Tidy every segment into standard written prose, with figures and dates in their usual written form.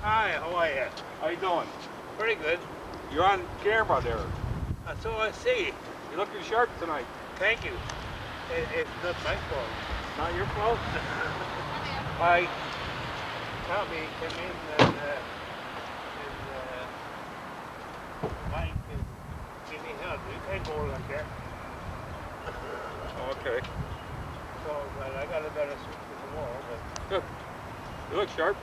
Hi, how are you? How you doing? Pretty good. You're on camera there. That's all I see. You're looking sharp tonight. Thank you. It's not my fault. Not your fault? Hi. Tommy came in and Mike and give me help. You can't go like that. Okay. So, but I got a better suit for tomorrow. But Good. You look sharp.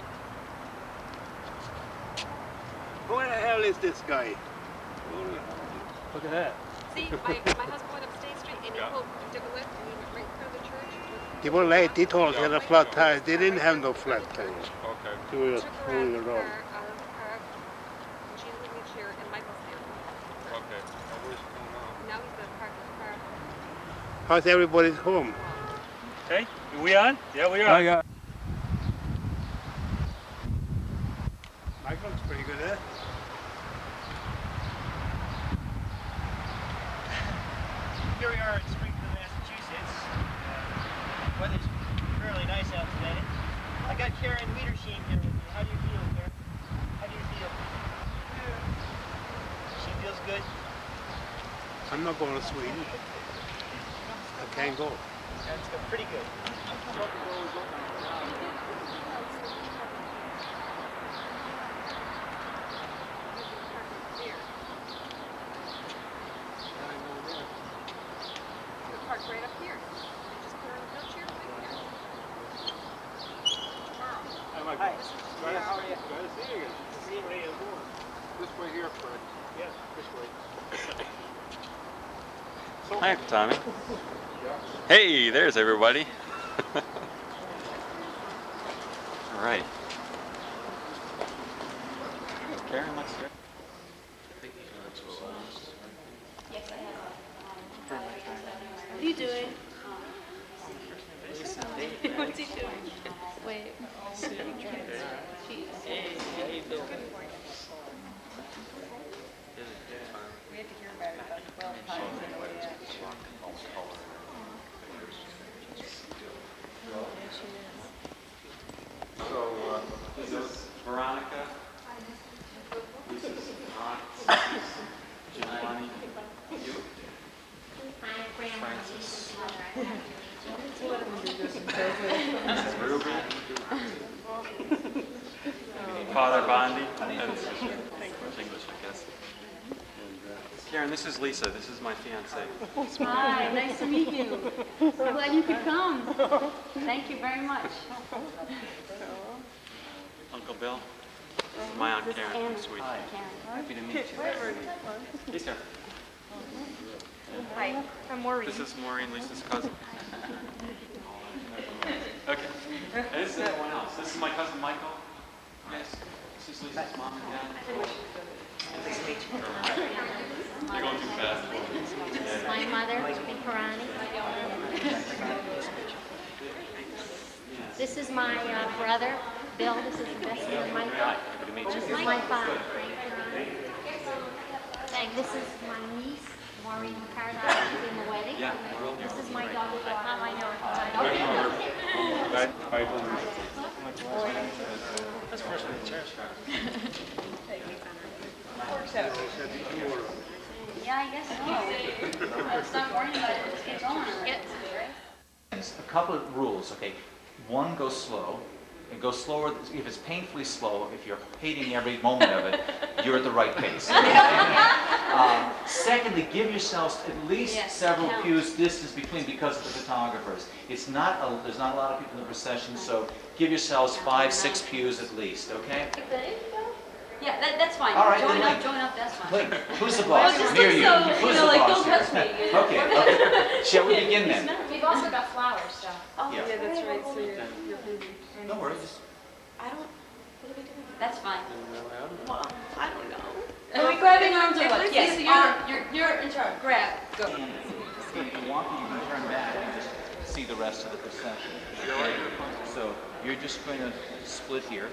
who the hell is this guy? Look at that. See, my husband went up State Street and he took a lift and he went right through the church. They were late. They told us they had a flat tire. They didn't have no flat tires. Okay. They were Took her out fooling of the around. car, out of the car, and she's in the chair in Michael's hand. Okay. Now where's he going now? Now he's gonna park his car. How's everybody's home? Hey, are we on? Yeah, we are. Yeah. Mike looks pretty good, eh? Here we are in Springfield, Massachusetts. Weather's fairly nice out today. I got Karen Wiedersheim here with me. How do you feel, Karen? How do you feel? She feels good? I'm not going to Sweden. I can't go. That's good. Pretty good. Park right up here. Just put her in the wheelchair right here. Hi, Michael. Hi. Glad Yeah, how are you? Glad to see you again. See what are you doing? This way here, Fred. Yes, this way. Hi, Tommy. Hey, there's everybody. All right. Karen, let's go. What are you doing? What's he doing? Wait. We had to hear about it about 12 times in a way. So, this is Veronica. This is Giovanni. You? Francis. This is Ruben. Father Bondi. That's English, I guess. Karen, this is Lisa. This is my fiance. Hi, nice to meet you. So glad you could come. Thank you very much. Uncle Bill. This is my Aunt Karen from Sweden. Happy to meet you. Lisa. Hi, I'm Maureen. This is Maureen, Lisa's cousin. Okay. And this is everyone else. This is my cousin Michael. Yes. This is Lisa's mom and dad. You're going too fast. This is my mother, Karani. This is my brother, Bill. This is the best man, Michael. This is my father, Frank Karani. And this is my niece, Maureen Cardine, who's in the wedding. Yeah. This is my daughter, Bob. I know her. That's first one in the church. Yeah, I guess so. Let's not worry about it. Let's get going. A couple of rules, okay? One, go slow. And go slower. If it's painfully slow, if you're hating every moment of it, you're at the right pace. Secondly, give yourselves at least several pews distance between because of the photographers. There's not a lot of people in the procession, so give yourselves 5, 6 pews at least, okay? Yeah, that's fine. All right, join then up, that's fine. Wait, who's the boss? Well, just Me or look you? so, Who's the like, boss don't touch here? me. Okay. Shall we begin then? We've also got flowers, so. Oh, Yeah. yeah, that's right. So you're No worries. I don't. What are we doing? That's fine. Well, I don't know. Are we grabbing arms or what? Yes, you're in charge. Grab. Go. If you want, you can turn back and just see the rest of the procession. Okay? So you're just going to split here.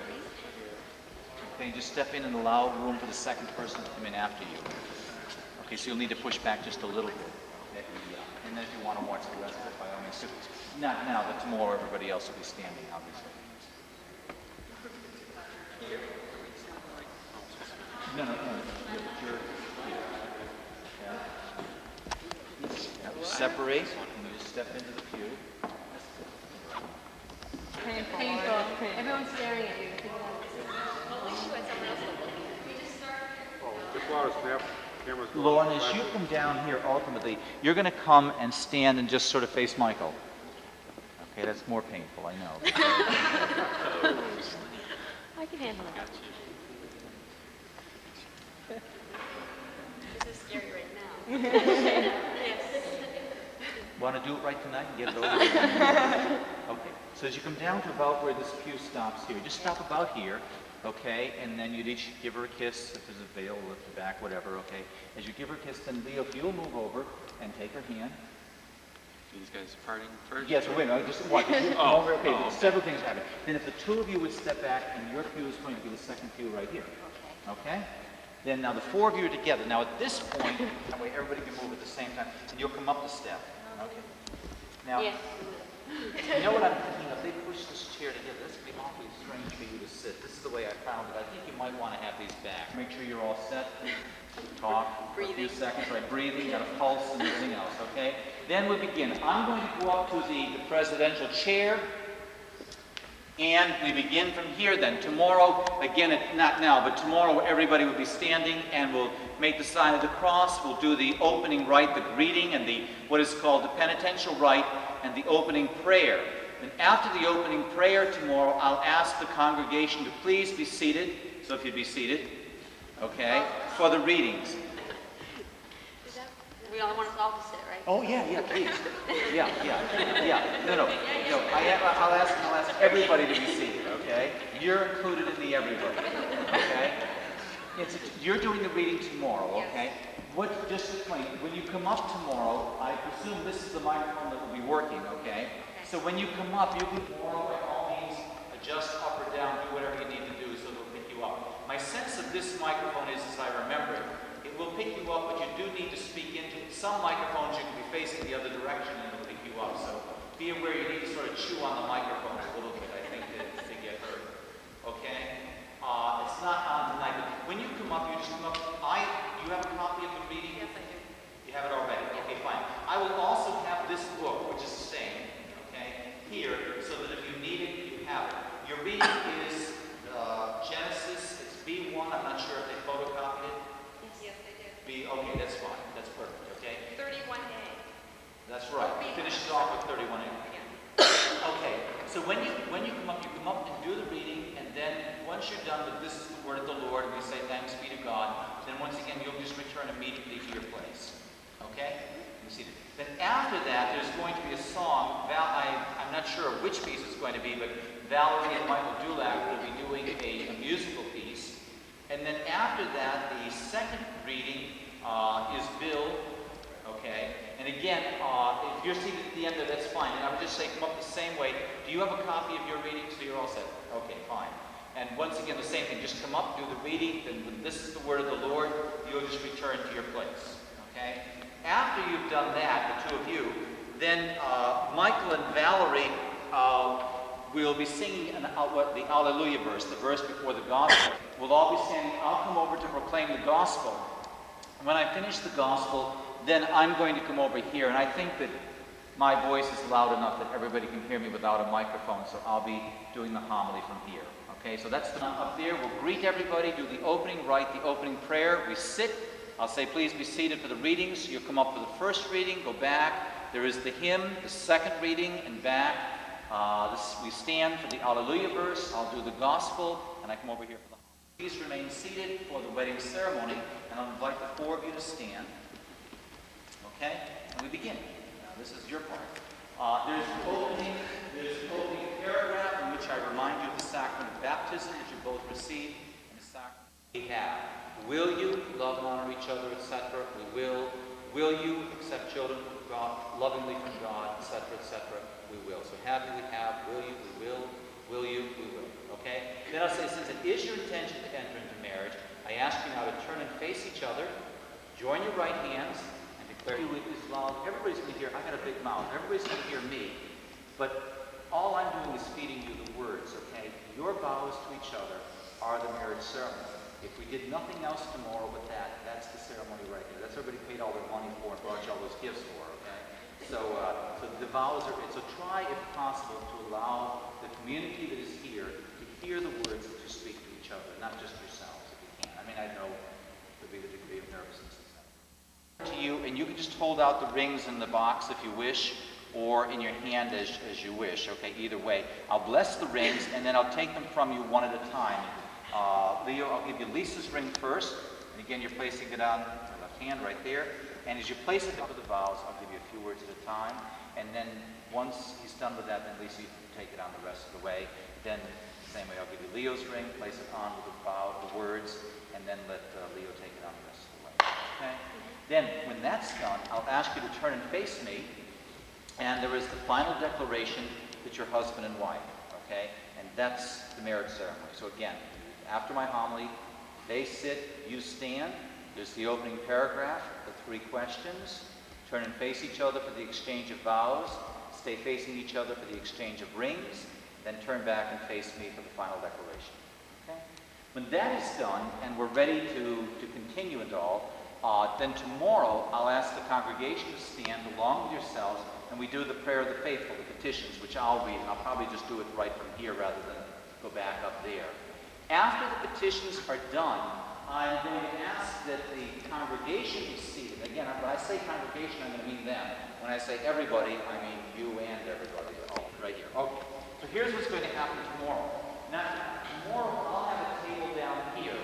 Okay, just step in and allow room for the second person to come in after you. Okay, so you'll need to push back just a little bit. Okay? And then if you want to watch the rest of it, by all means. Not now, but tomorrow everybody else will be standing, obviously. No. You're here. Okay. Now you separate, and you just step into the pew. Painful. Everyone's staring at you. Lauren, as you come down here, ultimately, you're going to come and stand and just sort of face Michael. Okay, that's more painful, I know. I can handle it. This is scary right now. Yes. Want to do it right tonight and get it over with? Okay, so as you come down to about where this pew stops here, just stop about here, okay? And then you'd each give her a kiss, if there's a veil, lift the back, whatever, okay? As you give her a kiss, then Leo, if you'll move over and take her hand. These guys parting first? Yes, wait, no, just one. Okay, several things happen. Then if the two of you would step back, and your pew is going to be the second pew right here. Okay? Then now the four of you are together. Now at this point, that way everybody can move at the same time, and you'll come up the step. Okay. Now, you know what I'm thinking of? They push this chair together. This would be awfully strange for you to sit. This is the way I found it. I think you might want to have these back. Make sure you're all set. Talk for a few seconds, right? Breathing, got a pulse and everything else, okay? Then we begin. I'm going to go up to the presidential chair, and we begin from here then. Tomorrow, again, not now, but tomorrow everybody will be standing and we'll make the sign of the cross. We'll do the opening rite, the greeting, and the what is called the penitential rite, and the opening prayer. And after the opening prayer tomorrow, I'll ask the congregation to please be seated. So if you'd be seated, okay, for the readings. We all want us all to sit, right? Oh, yeah, please. Yeah. No. I'll ask everybody to be seated, okay? You're included in the everybody, okay? You're doing the reading tomorrow, okay? Just explain, when you come up tomorrow, I presume this is the microphone that will be working, okay? So when you come up, you can tomorrow by all means adjust up or down, do whatever you need to do so it'll pick you up. My sense of this microphone is, as I remember it, it will pick you up, but you do need to speak into it. Some microphones you can be facing the other direction and it'll pick you up. So be aware you need to sort of chew on the microphone a little bit, I think, to get heard. Okay? It's not on tonight, but when you come up, you just come up. You have a copy of the reading? Yes, I do. You have it already? Okay, fine. I will also have this book, which is the same, okay, here, so that if you need it, you have it. Your reading is Genesis. It's B1. I'm not sure if they photocopied it. Yes, they did. Okay, that's fine. That's perfect, okay? 31A. That's right. Finishes off with 31A. Okay, so when you come up and do the reading, and then once you're done with this is the word of the Lord, and we say thanks be to God, then once again you'll just return immediately to your place. Okay? You see. Then after that, there's going to be a song. I'm not sure which piece it's going to be, but Valerie and Michael Dulac will be doing a musical piece. And then after that, the second reading is Bill. Okay? And again, if you're seated at the end there, that's fine. And I would just say come up the same way. Do you have a copy of your reading? So you're all set. Okay, fine. And once again, the same thing. Just come up, do the reading. Then when this is the word of the Lord, you'll just return to your place. Okay? After you've done that, the two of you, then Michael and Valerie will be singing the Alleluia verse, the verse before the gospel. We'll all be standing. I'll come over to proclaim the gospel. When I finish the gospel, then I'm going to come over here, and I think that my voice is loud enough that everybody can hear me without a microphone, so I'll be doing the homily from here. Okay, so that's up there. We'll greet everybody, do the opening rite, the opening prayer. We sit. I'll say, please be seated for the readings. You'll come up for the first reading, go back. There is the hymn, the second reading, and back. We stand for the Alleluia verse. I'll do the gospel, and I come over here for the homily. Please remain seated for the wedding ceremony, and I'll invite the four of you to stand. Okay? And we begin. Now, this is your part. There's an opening paragraph in which I remind you of the sacrament of baptism that you both received and the sacrament we have. Will you love and honor each other, etc.? We will. Will you accept children from God, lovingly from God, etc., etc.? We will. So have you, we have. Will you, we will. Will you, we will. Okay? Then I'll say, since it is your intention to enter into marriage, I ask you now to turn and face each other, join your right hands, with is loud. Everybody's going to hear. I got a big mouth. Everybody's going to hear me. But all I'm doing is feeding you the words, okay? Your vows to each other are the marriage ceremony. If we did nothing else tomorrow but that, that's the ceremony right there. That's everybody paid all their money for and brought you all those gifts for, okay? So, so the vows are, so try if possible to allow the community that is here to hear the words that you speak to each other, not just yourselves if you can. I mean, I know there'll be the degree of nervousness to you, and you can just hold out the rings in the box if you wish, or in your hand as you wish, okay, either way. I'll bless the rings, and then I'll take them from you one at a time. Leo, I'll give you Lisa's ring first, and again, you're placing it on your left hand right there, and as you place it up with the vows, I'll give you a few words at a time, and then once he's done with that, then Lisa, you can take it on the rest of the way. Then, the same way, I'll give you Leo's ring, place it on with the vow, the words, and then let Leo take it on the rest of the way, okay? Then, when that's done, I'll ask you to turn and face me, and there is the final declaration that you're husband and wife, okay? And that's the marriage ceremony. So again, after my homily, they sit, you stand. There's the opening paragraph, the 3 questions. Turn and face each other for the exchange of vows. Stay facing each other for the exchange of rings. Then turn back and face me for the final declaration, okay? When that is done, and we're ready to continue and all, then tomorrow I'll ask the congregation to stand along with yourselves, and we do the prayer of the faithful, the petitions, which I'll read, and I'll probably just do it right from here rather than go back up there. After the petitions are done, I'm going to ask that the congregation be seated. Again, when I say congregation, I'm going to mean them. When I say everybody, I mean you and everybody. Oh, right here. Okay. So here's what's going to happen tomorrow. Now, tomorrow I'll have a table down here,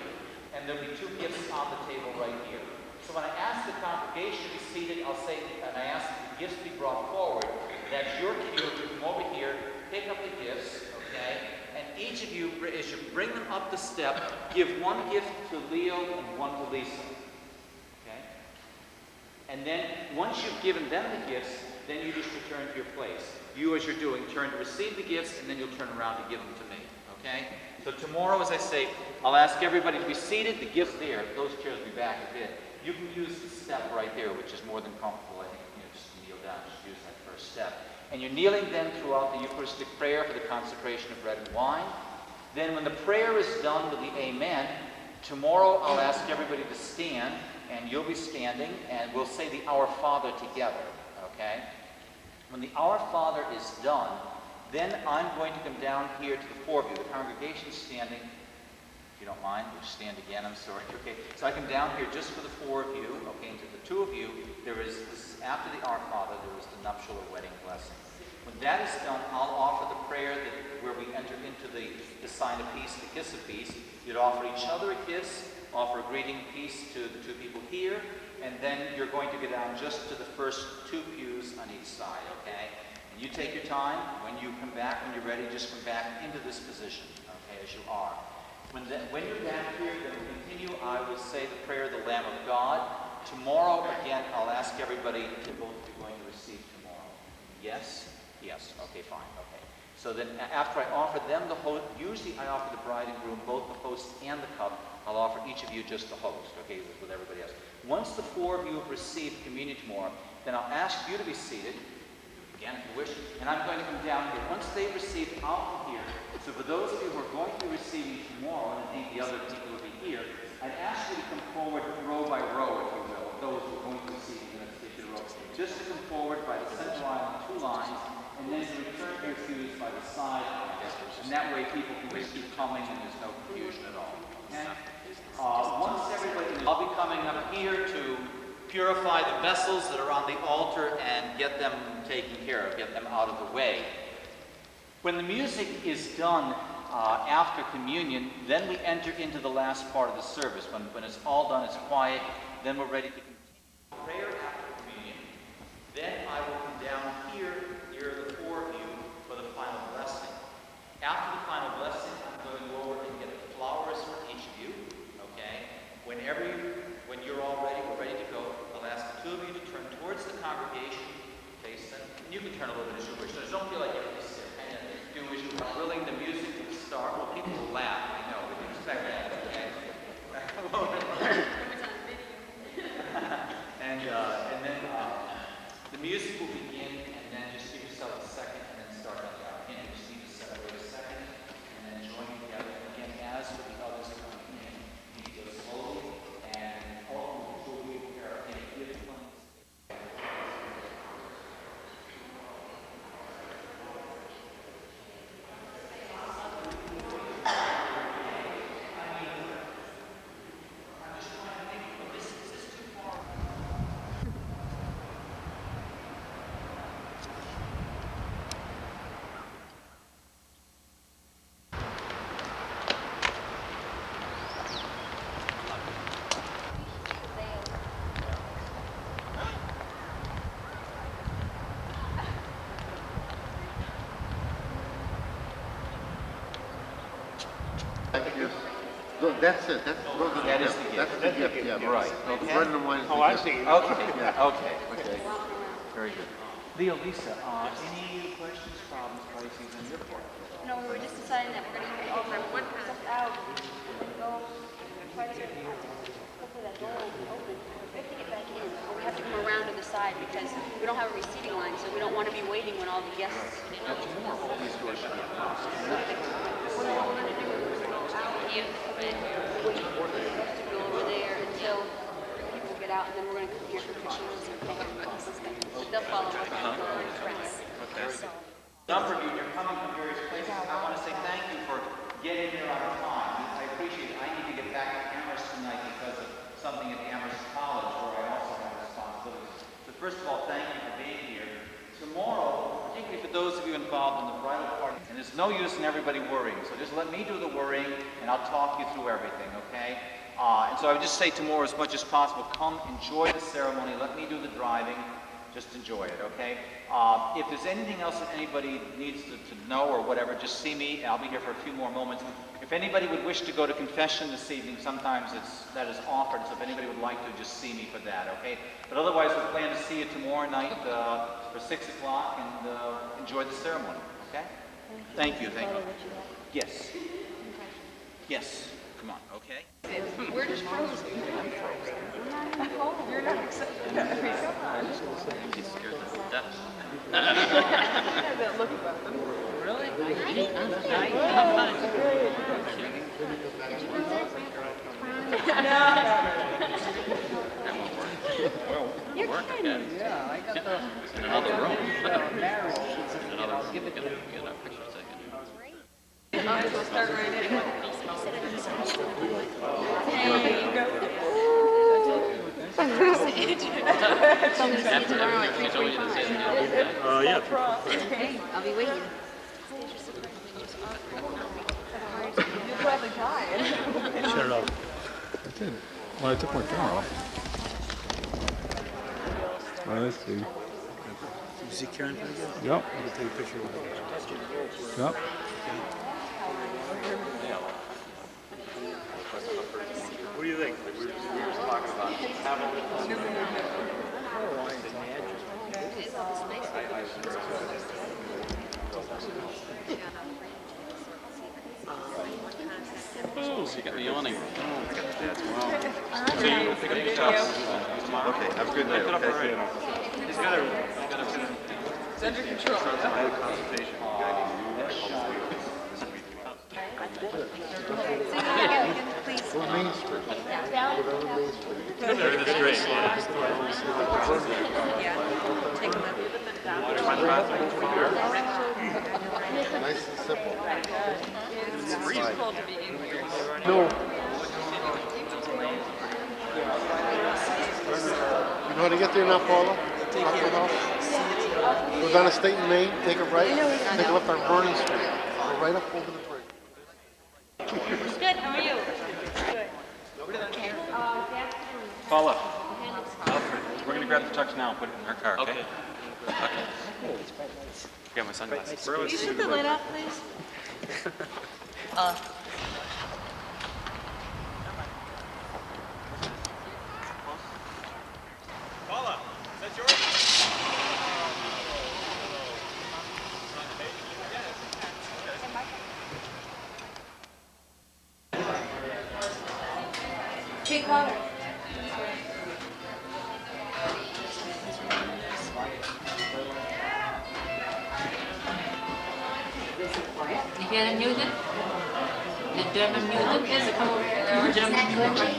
and there'll be 2 gifts on the table right here. So when I ask the congregation to be seated, I'll say, and I ask that the gifts be brought forward. That's your cue to come over here, pick up the gifts, okay? And each of you, as you bring them up the step, give 1 gift to Leo and 1 to Lisa, okay? And then once you've given them the gifts, then you just return to your place. You, as you're doing, turn to receive the gifts, and then you'll turn around to give them to me, okay? So tomorrow, as I say, I'll ask everybody to be seated. The gifts there, those chairs will be back a bit. You can use the step right there, which is more than comfortable. I think, just kneel down, just use that first step. And you're kneeling then throughout the Eucharistic prayer for the consecration of bread and wine. Then when the prayer is done with the Amen, tomorrow I'll ask everybody to stand, and you'll be standing, and we'll say the Our Father together, okay? When the Our Father is done, then I'm going to come down here to the 4 of you. The congregation's standing. If you don't mind, we'll stand again, I'm sorry. Okay, so I come down here just for the 4 of you, okay, and to the 2 of you, this is after the Our Father, there is the nuptial or wedding blessing. When that is done, I'll offer the prayer where we enter into the sign of peace, the kiss of peace. You'd offer each other a kiss, offer a greeting of peace to the 2 people here, and then you're going to go down just to the first 2 pews on each side, okay? And you take your time. When you come back, when you're ready, just come back into this position, okay, as you are. When you're back here, then we'll continue. I will say the prayer of the Lamb of God. Tomorrow, again, I'll ask everybody to both be going to receive tomorrow. Yes? Yes. Okay, fine. Okay. So then after I offer them the host, usually I offer the bride and groom both the host and the cup. I'll offer each of you just the host, okay, with everybody else. Once the 4 of you have received communion tomorrow, then I'll ask you to be seated, again, if you wish, and I'm going to come down here. Once they've received, I'll come here. So for those of you who are going to be receiving tomorrow, and indeed the other people will be here, I'd ask you to come forward row by row, if you will, those who are going to be receiving in a particular row. Just to come forward by the center line on 2 lines, and then to return your pews by the side lines. And that way people can just keep coming and there's no confusion at all. Okay? Once everybody, I'll be coming up here to purify the vessels that are on the altar and get them taken care of, get them out of the way. When the music is done after communion, then we enter into the last part of the service. When it's all done, it's quiet, then we're ready to continue prayer after communion. Then I will come down here near the 4 of you for the final blessing. After the final blessing, I'm going to go over and get flowers for each of you, okay? When you're all ready, we're ready to go, I'll ask the 2 of you to turn towards the congregation, face them, and you can turn a little bit as you wish. So don't feel like you have to sit. Do as you are willing, the music will start. Well, people will laugh, I know, we can expect that, okay? and then the music will begin, and then just give yourself a second, and then start on the other hand. Just need to wait a second, and then join together. Again, as for the others coming in, you That's it. That's That is the gift. That's the gift. Yeah. Right. Okay. Bread and wine is the Oh, I gift. see. Okay. Yeah. Okay. Okay. Very good. Leo, Lisa, any questions, problems, crises on your part? No, we were just deciding that we're going to have to go for one pass out. Go try to hopefully that door will be open. We have to get back in, or we have to come around to the side because we don't have a receiving line, so we don't want to be waiting when all the guests. Now, tomorrow, all these doors should be closed. What we're going to do is go out and wait for the guests to go over there until people get out, and then we're going to come here for pictures and photos and stuff. But they'll follow us on the dress. So. Number of you, you're coming from various places. I want to say thank you for getting here on time. I appreciate it. I need to get back to Amherst tonight because of something at Amherst College where I also have responsibilities. But first of all, thank you for being here. Tomorrow, particularly for those of you involved in the bridal party, and there's no use in everybody worrying, so just let me do the worrying and I'll talk you through everything, okay? And so I would just say tomorrow, as much as possible, come enjoy the ceremony, let me do the driving, just enjoy it, okay? If there's anything else that anybody needs to know or whatever, just see me. I'll be here for a few more moments. If anybody would wish to go to confession this evening, sometimes that is offered, so if anybody would like to, just see me for that, okay? But otherwise, we plan to see you tomorrow night for 6 o'clock and enjoy the ceremony, okay? Thank you, thank you. Yes. Yes. Come on, okay? We're just frozen. I'm frozen. Oh, you're not excited. He's scared to death. That look about them. Really? You're kidding. Yeah, I got the another room. Marriage. I'll give it to you. Get our picture taken. We'll start right in. Yeah. Hey, I'll be waiting. You're probably tired. Shut it off. I did. Well, I took my camera off. Well, let's see. Is he carrying pretty good? Yep. I'll take a picture of it. Yep. What do you think? We were just talking about having you got me yawning. So you pick up your stuff tomorrow? Okay. Have a good night. Pick it up Okay. already. He's got a It's under control. I had a consultation. Please. We're Main Street. They're this great. Yeah. Take a look. Nice and simple. It's reasonable to be in here. No. You know how to get there now, Paula? Go down to State and Main, take a right, take a left on Vernon Street. Go right up over the bridge. Good, how are you? Paula, Alfred, we're going to grab the tux now and put it in our car, okay? Okay. Got my sunglasses. Can you shut the light off, please? Paula, is that yours? Take color. You hear the music? The German music? Yes, come over here. German music.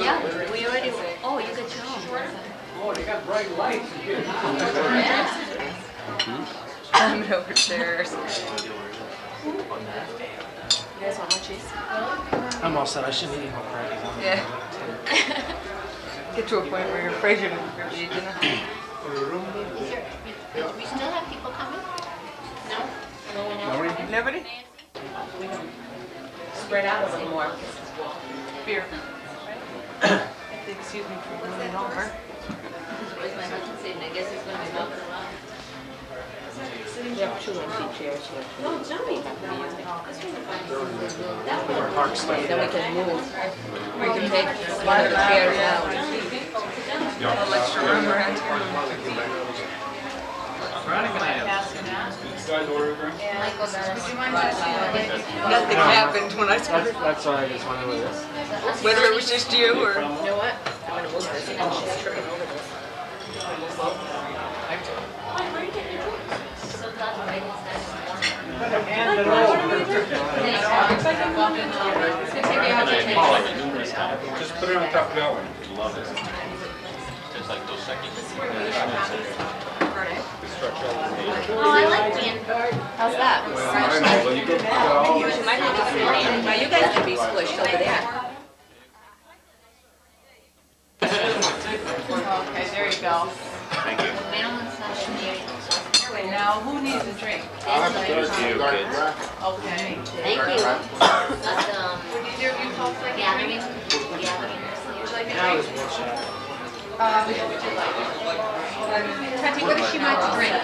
Yeah, we already. Oh, you got your own. Oh, they got bright lights. I'm overstairs. You guys want more cheese? I'm all set. I shouldn't eat more crackers. Yeah. Get to a point where you're afraid you're going to eat dinner. We still have people coming? No? Nobody? Spread out a little more. Beer. Excuse me for moving over. Where's my husband sitting? I guess he's going to be milking a lot. We have 2 empty chairs here. No, Johnny. Then we can move. We can take one of the chairs out. Nothing happened when I started. That's why I just went over this. Whether it was just you or... You know what? I'm going to move this and she's tripping over this. Just put it on top of that one. Love it. Just like those seconds. Oh, I like Dan. How's that? Well, you go put it all. Now you guys can be squished over there. Okay, there you go. Thank you. Wait, now who needs a drink? You, kids. Okay. Thank you. Would either of you call for a Gathering. Would you like a That was drink? one shot. What would you like? Tati, what does she want to drink?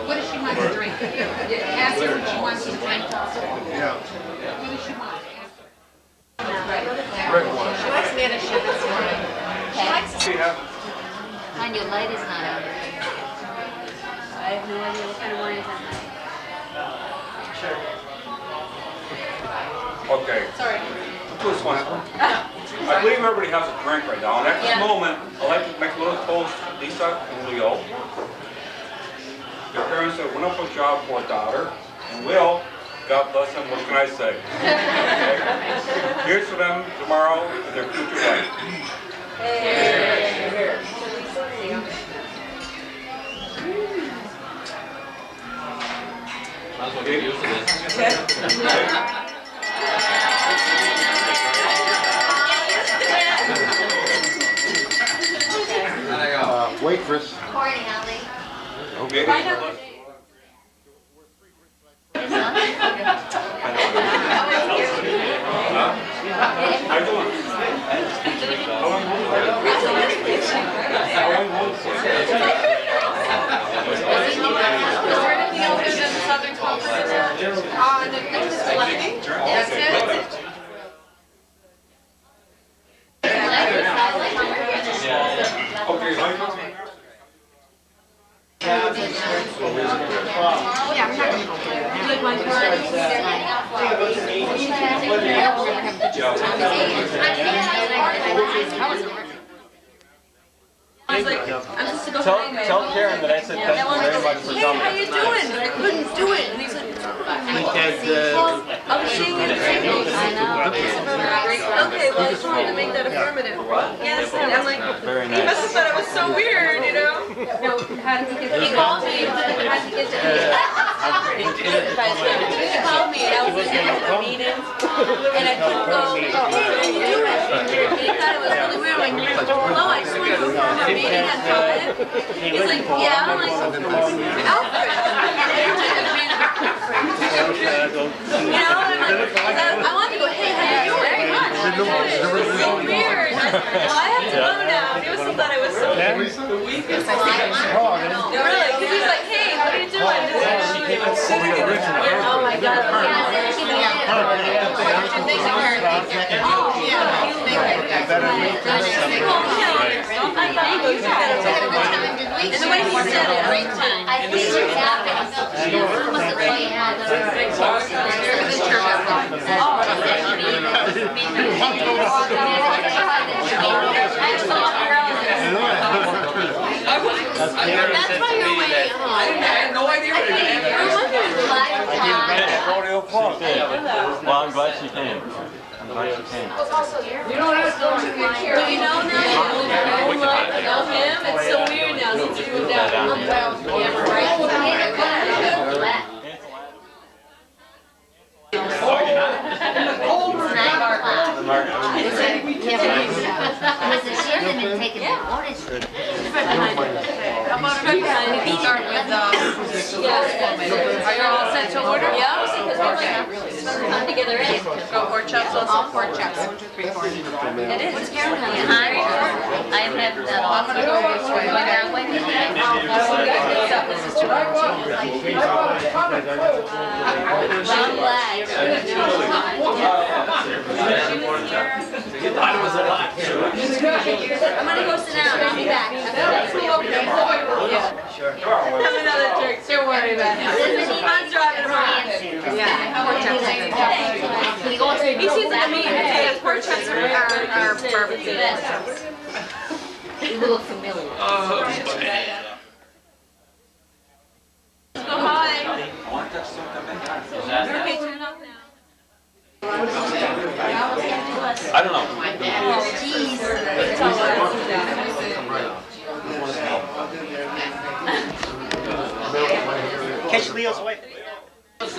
What does she want to drink? Ask her what she wants to drink. Yeah. What does she want? Red wine. She likes Wiedersheim wine. She likes And your light is not out. I have no idea what kind of wine is that. Okay. Sorry. This one. I believe everybody has a drink right now, and at this moment, I'd like to make a little toast to Lisa and Leo. Their parents have a wonderful job for a daughter, and Will, God bless them, what can I say? Okay. Here's to them tomorrow and their future wife. Might as well get used to this. Waitress. Corey, Holly. Okay. How you doing? How long Is there anything else than Southern Conference? That's it? Okay, how you doing? I was like, I'm just to go behind Tell Karen that I said thank you very much for hey, coming. how you doing? I couldn't do it. And he's like, I was singing and singing. Okay, well, I just wanted to make that affirmative. Yes, and I'm like, Very he must have nice. thought it was so weird, you know? No, how did he get to me? He called me. How did he get to me? He called me, and I was in a meeting, and I couldn't go. Hey, how you doing? And he thought it was really weird. I'm like, hello, I just wanted to perform a meeting on time. He's like, yeah. I'm like, Alfred. You know, I wanted to go, hey, how you doing? It was so weird. Well, I have to go now. He must have thought I was so weird. Really? Because he's like, hey, what are you doing? Oh my God. And the way he said it, great time. I think it's happening. Almost the way you had That's why you're waiting home. I had no idea what it Well, I'm glad she came. I'm glad she came. You don't have to go to your chair. Do you know now? You know him? It's so weird now since you moved out. How about a behind? You start with are you all set to order? Yeah. Okay. Come together, eh? Go pork chops also. All pork chops. 1, 2, 3, 4. It is. What's Karen? I have that also going that way. I'm glad. I'm gonna go sit down. I'll be back. Yeah, sure. Have another drink. Don't worry about it. I'm driving around. Yeah. He seems like a mean potato. Pork chops are barbecue. You look familiar. Go hi. Okay, turn it off now. I don't know. Oh, jeez. Catch Leo's wife. Not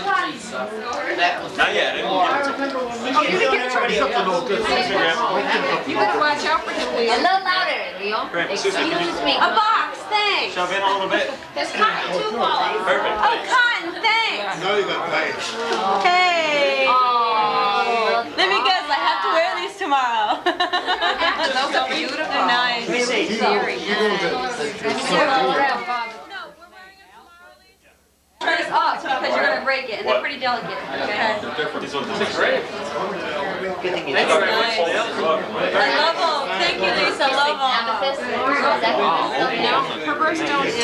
yet. Oh, you're gonna get somebody else. You better watch out for him, Leo. A little louder, Leo. Excuse me. A box, thanks. Shove in a little bit. There's cotton too, Wally. Perfect. Oh, cotton, thanks. Now you got tired. Hey. Oh. Let me guess, I have to wear these tomorrow. Those are beautiful. They're nice. Let me see. Very nice. Turn this off because you're going to break it, and they're pretty delicate. Okay. This one's great. Good thing you Nice. I love them. Thank you, Lisa. I love them. Her birthstone is.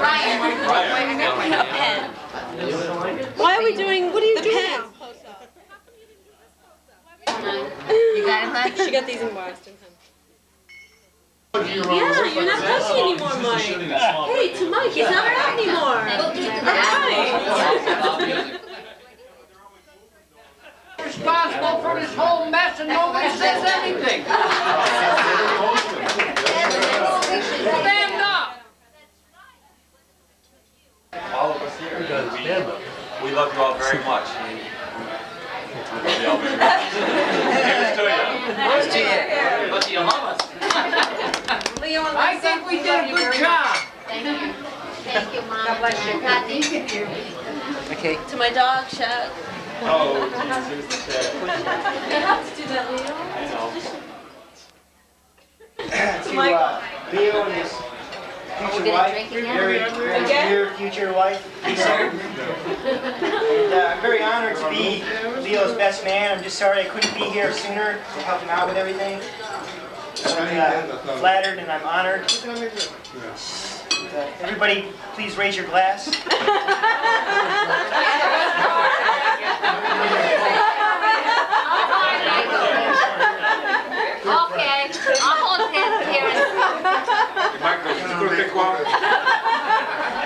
Ryan. A pen. Why are we doing? What are you doing? You got it, Mike? She got these in Boston. Yeah, you're not touching anymore, Mike. Hey, to Mike, he's not around anymore. Responsible for this whole mess and nobody says anything. Stand up. All of us here, we love you all very much. We love you all very much. Here's to you. But do you love us? Leo, I think we did a good job. Thank you. Thank you, Mom. God bless you. Kathy. Okay. to my dog, Chuck. Oh, You have to do that, Leo. To Leo and his future wife, very dear future wife, Lisa. And I'm very honored to be Leo's best man. I'm just sorry I couldn't be here sooner to help him out with everything. I'm flattered and I'm honored. Everybody, please raise your glass. Okay, I'll hold hands here. Michael, you going to pick one? Do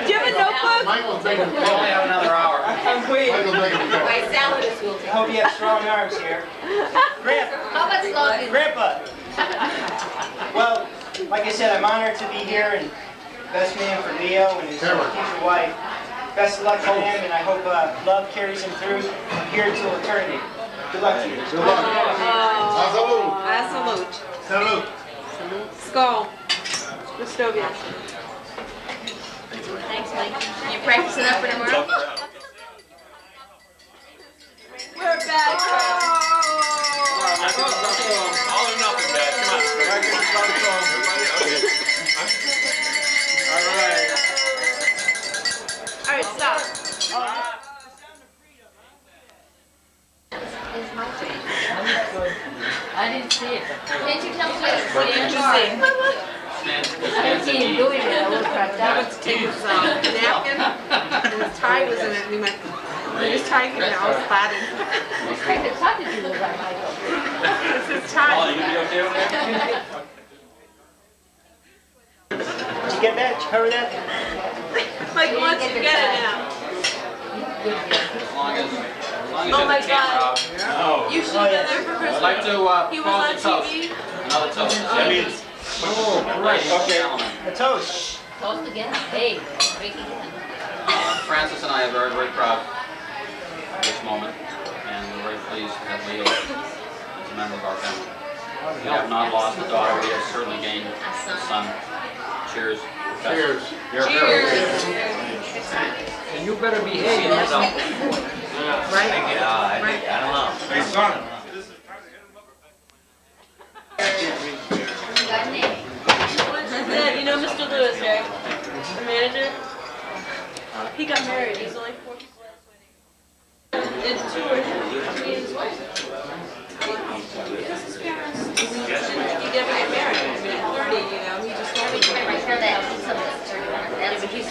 you have a notebook? Michael's making We only have another hour. Michael's making My salad is wilting. I hope you have strong arms here. Grandpa. How about slogan? Grandpa. Well, like I said, I'm honored to be here and best man for Leo and his future wife. Best of luck to him, and I hope love carries him through here till eternity. Good luck to you. Good luck. Salute. Salute. Skull. Gustavia. Thanks, Mike. You practicing up for tomorrow? We're back. All or nothing, Dad. Come on. All right. All right, stop. I didn't see it. Can't you tell me what What did you see? I didn't see him doing it. I would have cracked I out. went to take his napkin, and his tie was in it, and he went, his tie came out, I was spotted. How did you look like Michael? It's his tie. Oh, you gonna be okay with that? Did you get that? Did you cover that? Like, once you get it now. As long as Oh my God. No. You should have been there for Christmas. I'd like to He was on propose a toast. TV. Another toast. That means, Right, okay. A toast. Toast again? Hey, drink again. Francis and I are very, very proud of this moment, and we're very pleased that Leo is a member of our family. We have not lost a daughter, we have certainly gained a son. Cheers. Cheers. Cheers. And you better behave yourself. Right? Yeah, I don't know. Hey, son. You know Mr. Lewis, right? The manager? He got married. He's only 4 people last wedding. And 2 or 3 in his wife. Because his parents, he never got married. I mean, at 30, you know, he just told me. I heard that he's some of the 31. That's what he's.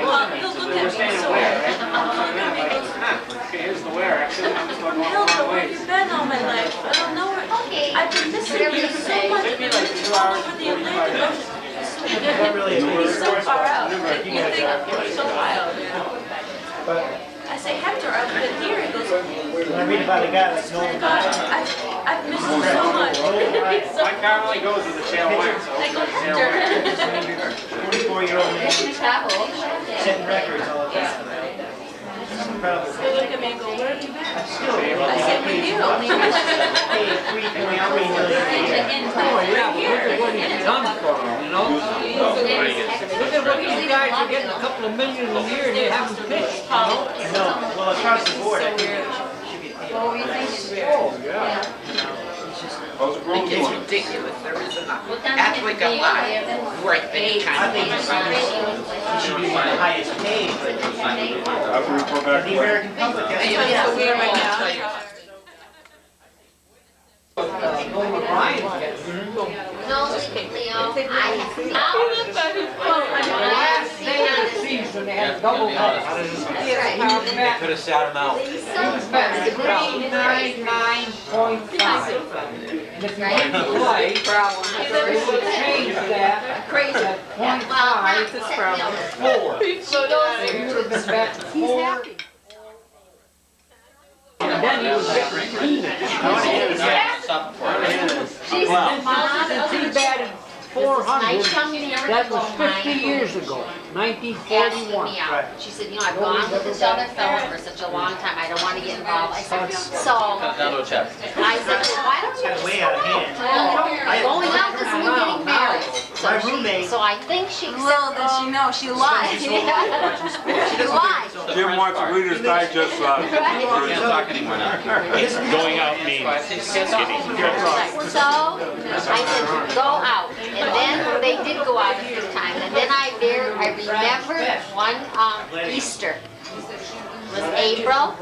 Well, he'll look at me so Here's the where. Actually, I'm just going Hell, where have you been all my life? I don't know where. Okay. I've been missing you so much. I've been all over the Atlantic Ocean. He's so far out. You think you're so wild, you know? I say, Hector, I've been here. He goes, When I read about a guy that's known God, I've missed you so much. My car only goes with the tail line, so I go, Hector. 44-year-old man setting records all the time. It's incredible. They look at me and go, where have you been? I'm still here. I said, with you. Paid $3.3 million a year. oh yeah, but look at what he's done for them, you know? Look at what these guys are getting, a couple of million a year and they haven't pitched, you know? I know. Well, across the board, I think it should be paid. Oh, yeah. How's it going? It's ridiculous. There isn't an athlete alive worth any kind I of think he should be one of the highest paid. I have to report back The to American public has It's so weird right now. Nolan Ryan's getting. No, Leo, The last day of the season, they had a double up. They could have sat him out. He spent 399.5. And if you went to play, they would change that Crazy. to 0.5 to 4. So you would have been back to 4. And then he was getting peanuts. Since he batted 400, that was 50 years ago, 1941. She said, you know, I've gone with this other fellow for such a long time, I don't want to get involved. I said, so, Down to a check. I said, well, why don't you way out of hand. going out this week getting married? My roommate. So I think she said, Little did she know, she lied. she lied. Jim wants a Reader's Digest. We can't talk anymore now. Going out means skinny. So I said, go out. And then they did go out this time. And then I remembered one Easter. It was April,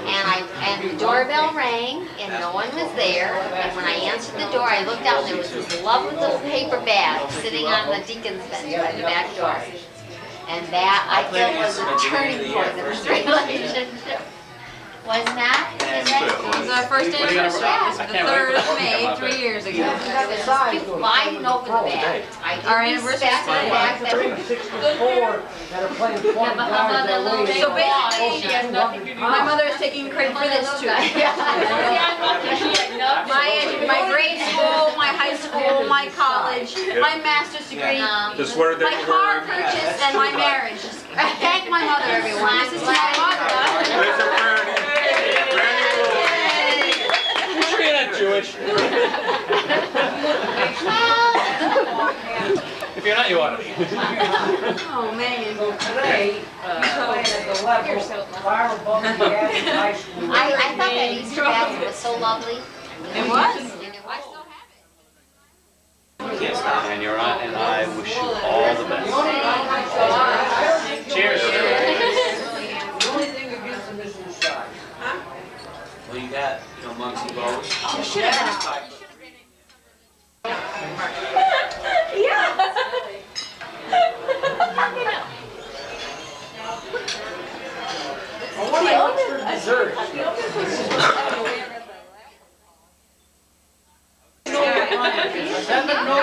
and the doorbell rang, and no one was there. And when I answered the door, I looked out, and there was this lovely little paper bag sitting on the deacon's bench by the back door. And that, I felt, was a turning point in this relationship. Wasn't that? It was our first anniversary. It was the 3rd of May, 3 years ago. Well, I didn't open the bag. Our anniversary Back in the back. 64 that are playing 20 guys that weigh So basically, my mother is taking credit for this too. My grade school, my high school, my college, my master's degree, The sweater that my you're car wearing. purchase, and my marriage. Thank my mother, everyone. This is to my mother. You're not Jewish. If you're not, you ought to be. Oh, man. today, playing at the level far above the average high school. I thought that Easter basket was so lovely. It was. And it was so Yes, and you're on, and I wish you all the best. Cheers. The only thing against them is the size. Well, you got, Muncie Bows. Oh, should have been. Yeah. Well, what do you want for dessert?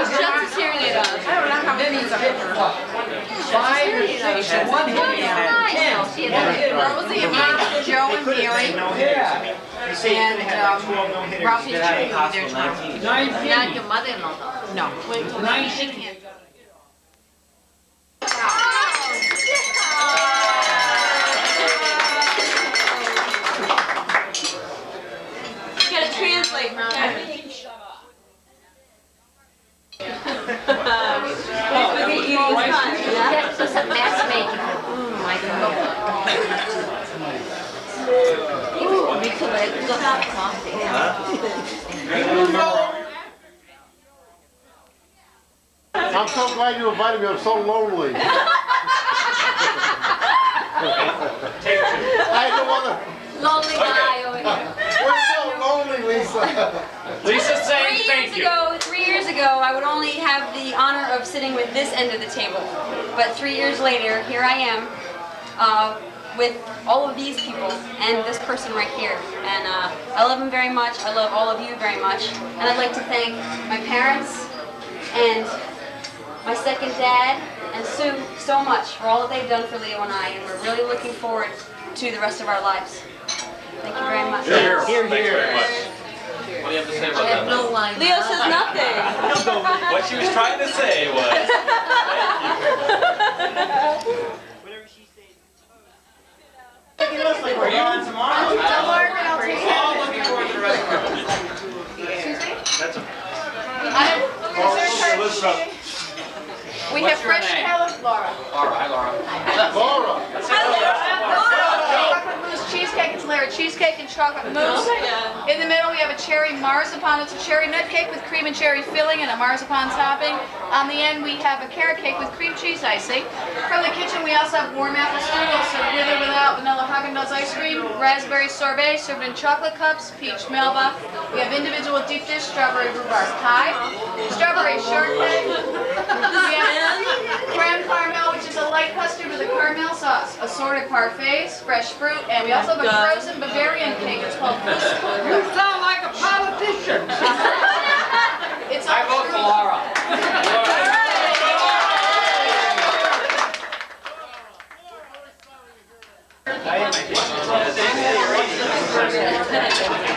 Shuts his hearing aid off. I don't know how many these are. 5 or 6 and one hit me at 10. Rosie and Mom, Joe and Mary, No Yeah. hitters. They say you're gonna have like 12 no hitters. Ralphie's You could have a checking their possible tomorrow. 19. 19. Not your mother-in-law though. No. 19. You gotta translate, Mom. That's just a matchmaking. My God. I'm so glad you invited me. I'm so lonely. I don't want to. Lonely guy over here. We're so lonely, Lisa. Lisa's saying thank you. 3 years ago, I would only have the honor of sitting with this end of the table. But 3 years later, here I am with all of these people and this person right here. And I love him very much. I love all of you very much. And I'd like to thank my parents and my second dad and Sue so much for all that they've done for Leo and I. And we're really looking forward to the rest of our lives. Thank you very much. Here. Thanks very much. What do you have to say about that? No line. Leo says nothing. What she was trying to say was, thank you. Whatever she says. Look at us like we're on tomorrow. Tell Margaret I'll take We're all looking forward to the rest of our lives. That's a... Listen up. We have fresh Laura. Laura, hi Laura. Laura. Chocolate mousse cheesecake. It's layered cheesecake and chocolate mousse. In the middle we have a cherry marzipan. It's a cherry nut cake with cream and cherry filling and a marzipan topping. On the end we have a carrot cake with cream cheese icing. From the kitchen we also have warm apple strudel served with or without vanilla Haagen-Dazs ice cream, raspberry sorbet served in chocolate cups, peach melba. We have individual deep dish strawberry rhubarb pie, strawberry shortcake. We have creme caramel, which is a light custard with a caramel sauce, assorted parfaits, fresh fruit, and we also have a frozen Bavarian cake. It's called Fußkuchen. You sound like a politician. It's I vote for Laura. I am.